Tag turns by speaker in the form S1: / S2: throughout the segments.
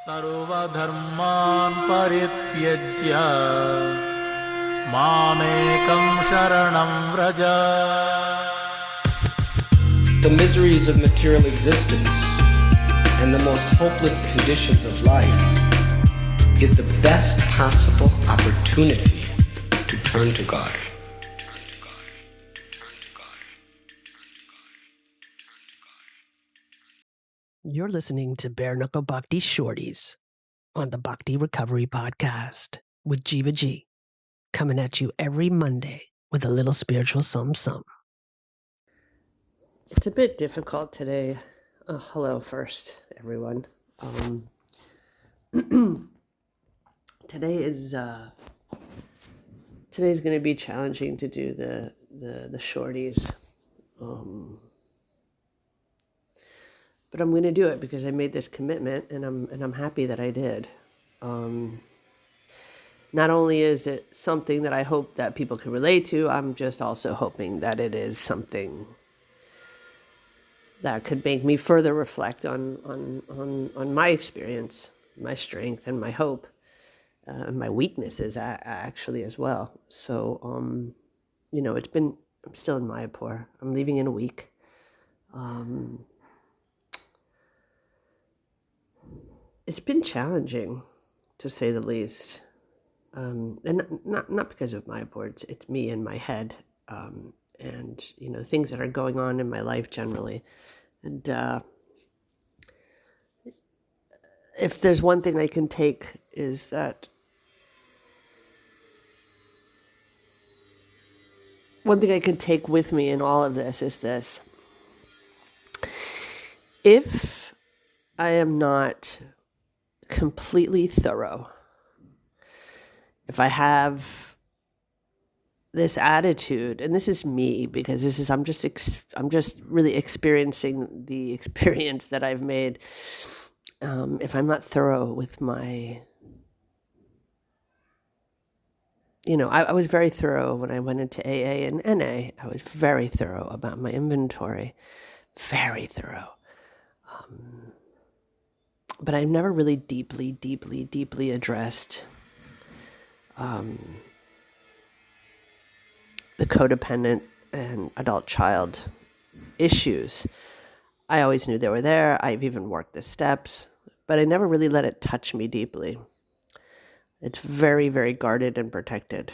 S1: सर्वधर्मान् परित्यज्य मामेकं शरणं Vraj.
S2: The miseries of material existence and the most hopeless conditions of life is the best possible opportunity to turn to God.
S3: You're listening to Bare Knuckle Bhakti Shorties on the Bhakti Recovery Podcast with Jiva G, coming at you every Monday with a little spiritual something. It's a bit difficult today. Hello first, everyone. Today's going to be challenging to do the shorties. But I'm going to do it because I made this commitment, and I'm happy that I did. Not only is it something that I hope that people can relate to, I'm just also hoping that it is something that could make me further reflect on my experience, my strength, and my hope, and my weaknesses actually as well. So, I'm still in Mayapur. I'm leaving in a week. It's been challenging, to say the least, and not because of Mayapur. It's me in my head, and things that are going on in my life generally. And if there's one thing I can take is that one thing I can take with me in all of this is this: if I am not completely thorough, if I have this attitude, and this is me because I'm just really experiencing the experience that I've made. If I'm not thorough with my, I was very thorough when I went into AA and NA. I was very thorough about my inventory, very thorough. But I've never really deeply addressed the codependent and adult-child issues. I always knew they were there. I've even worked the steps, but I never really let it touch me deeply. It's very, very guarded and protected.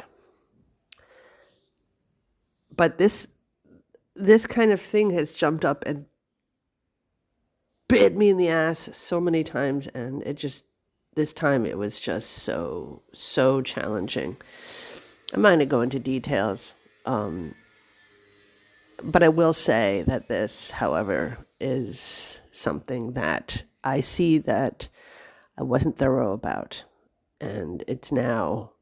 S3: But this kind of thing has jumped up and bit me in the ass so many times, and this time it was just so challenging. I'm not going to go into details, but I will say that this, however, is something that I see that I wasn't thorough about, and it's now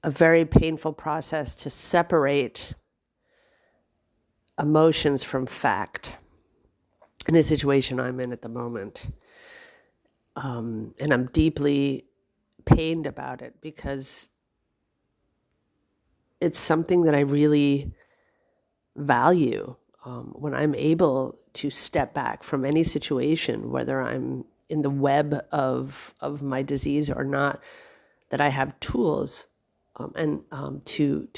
S3: a very painful process to separate emotions from fact in the situation I'm in at the moment. And I'm deeply pained about it because it's something that I really value. When I'm able to step back from any situation, whether I'm in the web of my disease or not, that I have tools and to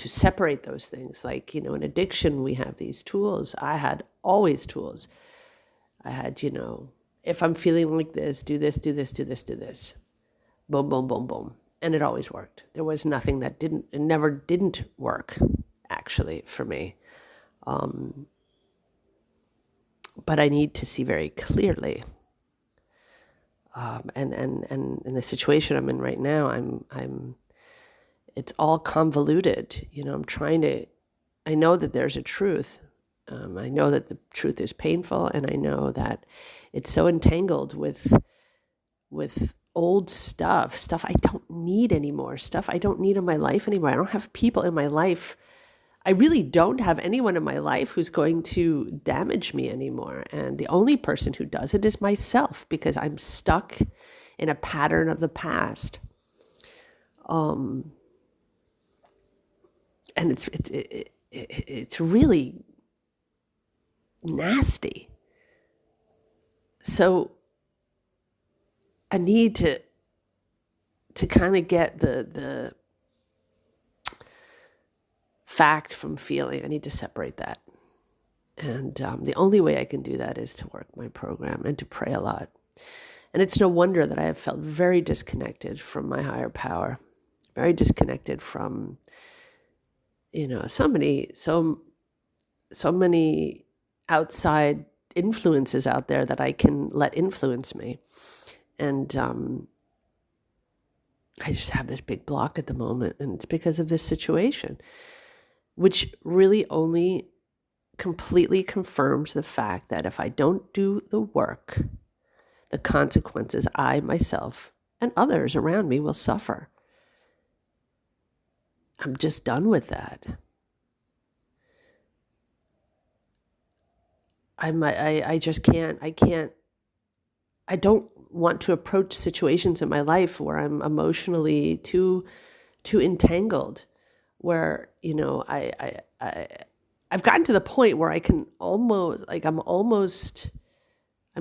S3: separate those things. Like, in addiction, we have these tools. I had always tools. I had, if I'm feeling like this, do this, do this, do this, do this. Boom, boom, boom, boom. And it always worked. There was nothing that never didn't work, actually, for me. But I need to see very clearly. And in the situation I'm in right now, it's all convoluted. I know that there's a truth. I know that the truth is painful, and I know that it's so entangled with old stuff I don't need anymore, stuff I don't need in my life anymore. I don't have people in my life. I really don't have anyone in my life who's going to damage me anymore. And the only person who does it is myself, because I'm stuck in a pattern of the past. And it's really nasty. So I need to kind of get the fact from feeling. I need to separate that. And the only way I can do that is to work my program and to pray a lot. And it's no wonder that I have felt very disconnected from my higher power, very disconnected from, so many outside influences out there that I can let influence me. And I just have this big block at the moment, and it's because of this situation, which really only completely confirms the fact that if I don't do the work, the consequences I myself and others around me will suffer. I'm just done with that. I just can't, I don't want to approach situations in my life where I'm emotionally too entangled, where, I've gotten to the point where I can almost, I'm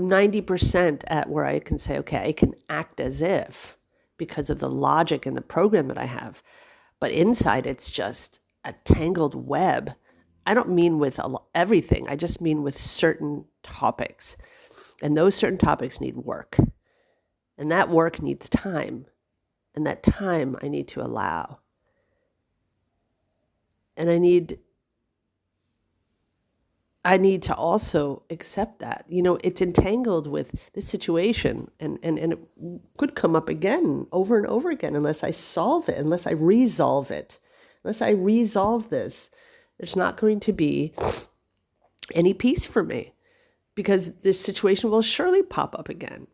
S3: 90% at where I can say, okay, I can act as if because of the logic and the program that I have. But inside, it's just a tangled web. I don't mean with everything. I just mean with certain topics. And those certain topics need work. And that work needs time. And that time I need to allow. And I need to also accept that, it's entangled with this situation and it could come up again over and over again unless I solve it, unless I resolve it, unless I resolve this. There's not going to be any peace for me because this situation will surely pop up again.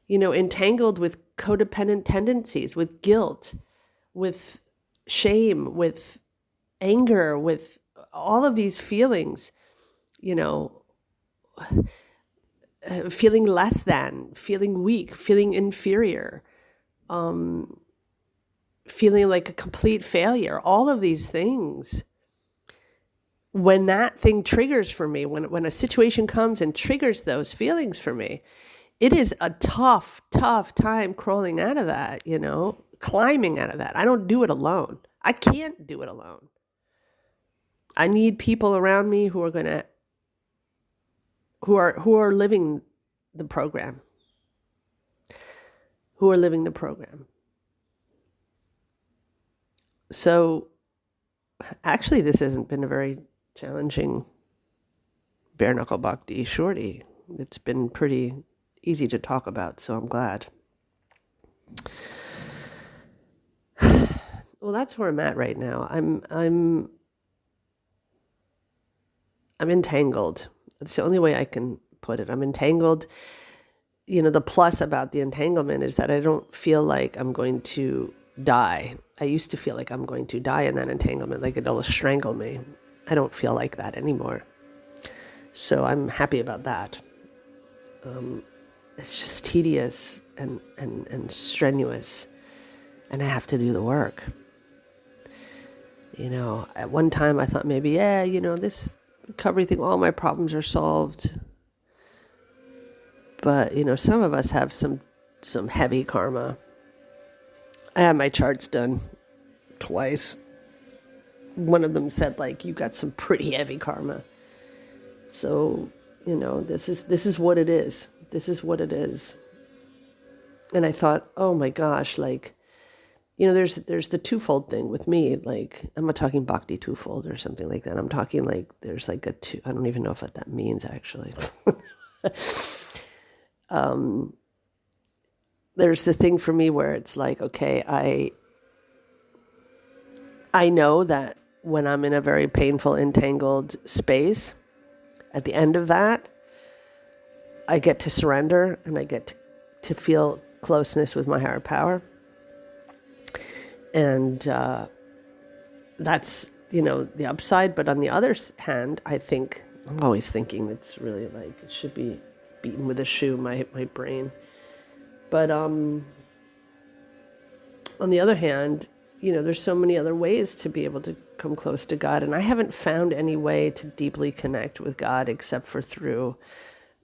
S3: Entangled with codependent tendencies, with guilt, with shame, with anger, with all of these feelings, feeling less than, feeling weak, feeling inferior, feeling like a complete failure, all of these things. When that thing triggers for me, when a situation comes and triggers those feelings for me, it is a tough time crawling out of that, climbing out of that. I don't do it alone. I can't do it alone. I need people around me who are who are living the program. Who are living the program. So actually this hasn't been a very challenging bare knuckle Bhakti shorty. It's been pretty easy to talk about, so I'm glad. Well, that's where I'm at right now. I'm entangled. It's the only way I can put it. I'm entangled. The plus about the entanglement is that I don't feel like I'm going to die. I used to feel like I'm going to die in that entanglement, like it'll strangle me. I don't feel like that anymore. So I'm happy about that. It's just tedious and strenuous, and I have to do the work. At one time I thought maybe, this recovery thing, all my problems are solved. But, some of us have some heavy karma. I had my charts done twice. One of them said, you got some pretty heavy karma. So, this is what it is. This is what it is. And I thought, oh my gosh, there's the twofold thing with me. I'm not talking Bhakti twofold or something like that. I'm talking there's a two. I don't even know what that means actually. There's the thing for me where it's okay, I know that when I'm in a very painful, entangled space, at the end of that, I get to surrender and I get to feel closeness with my higher power. And that's, the upside. But on the other hand, I'm always thinking it's really it should be beaten with a shoe, my brain. But on the other hand, there's so many other ways to be able to come close to God. And I haven't found any way to deeply connect with God except for through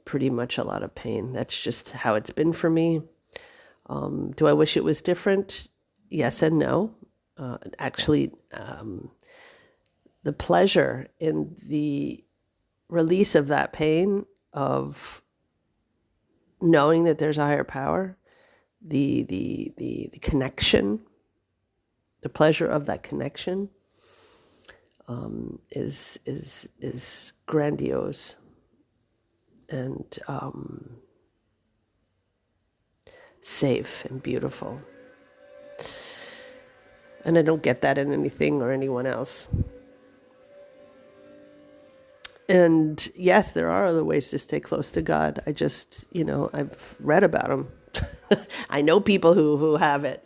S3: pretty much a lot of pain. That's just how it's been for me. Do I wish it was different? Yes and no. Actually, the pleasure in the release of that pain, of knowing that there's a higher power, the connection, the pleasure of that connection, is grandiose and safe and beautiful. And I don't get that in anything or anyone else. And yes, there are other ways to stay close to God. I just, I've read about them. I know people who have it,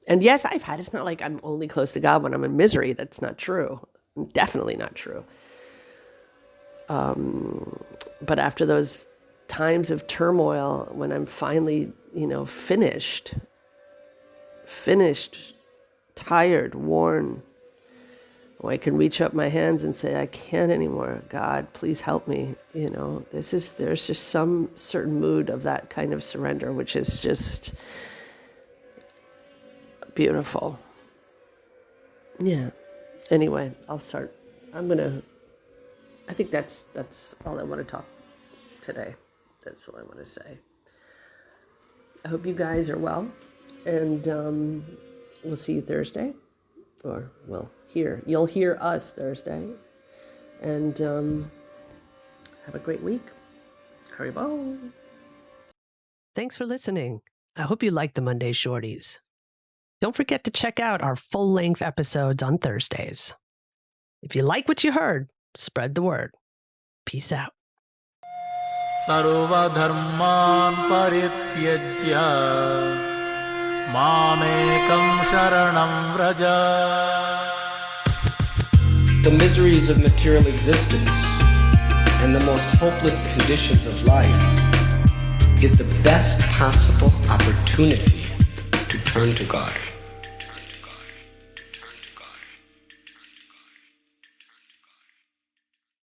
S3: And yes, I've had, it's not like I'm only close to God when I'm in misery. That's not true. Definitely not true. But after those times of turmoil, when I'm finally, finished, tired, worn, I can reach up my hands and say, I can't anymore. God, please help me. There's just some certain mood of that kind of surrender, which is just beautiful. Yeah. Anyway, I'll start. I think that's all I want to talk today. That's all I want to say. I hope you guys are well, and we'll see you Thursday, or you'll hear us Thursday, and have a great week. Haribo. Thanks for listening. I hope you liked the Monday Shorties. Don't forget to check out our full-length episodes on Thursdays. If you like what you heard, spread the word. Peace out.
S1: सर्वधर्मान् परित्यज्य मामेकं शरणं Vraj.
S2: The miseries of material existence and the most hopeless conditions of life is the best possible opportunity to turn to God.